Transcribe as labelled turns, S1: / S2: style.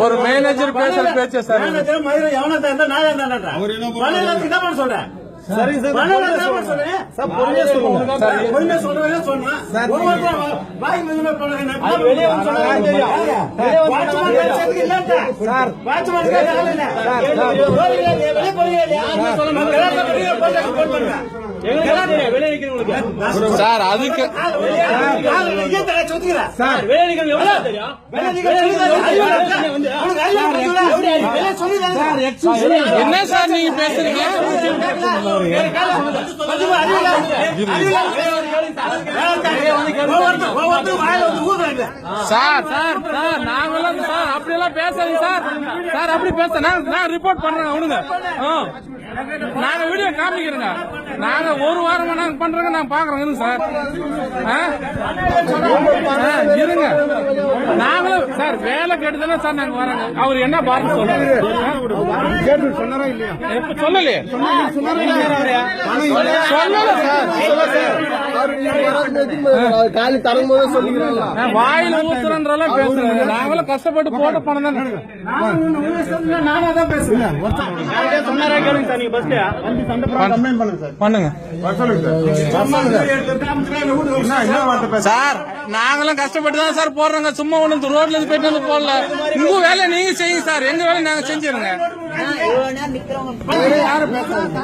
S1: ஒரு மேனேஜர் பேசுற பேச்சு சார்
S2: சொல்றேன்
S1: சார் அதுக்கு என்ன சார் நீங்க பேசுறீங்க? சார் சார் சார் நாங்கெல்லாம் சார் அப்படியெல்லாம் பேசாதீங்க சார். சார் அப்படி பேச நான் ரிப்போர்ட் பண்றேன் அவனுங்க. நாங்க வீடியோ காமிக்கிறோங்க. நாங்க ஒரு வாரமா நாங்க பண்றோங்க. நாங்க பாக்குறோங்க இருங்க சார். இருங்க நாங்களும் சார் வேலை கேட்டுதானே சார் நாங்க வரோங்க. அவர் என்ன பாருங்க சொல்றாரு சொன்னாரா இல்லையா? எப்ப சொல்லலையே சொல்லல சார்.
S3: காலி தரும்போது சொல்லிக்கிறேன்
S1: வாயில ஊத்துறன்றெல்லாம் பேசுறேன். நாங்களும் கஷ்டப்பட்டு போட்ட பணம் தான்.
S2: நானாதான் பேசுறேன். சொன்னாரா கேளுங்க சார். நீங்க பஸ்ல கம்ப்ளைண்ட் பண்ணுங்க சார்.
S1: பண்ணுங்க சார். நாங்களும் கஷ்டப்பட்டு தான் சார் போடுறோங்க. சும்மா ஒண்ணு ரோட்ல இருந்து போயிட்டு வந்து போடல. உங்க வேலையை நீங்க செய்யுங்க சார். எங்க வேலையை நாங்க செஞ்சிருங்க.
S2: யாரு பேசுறாங்க?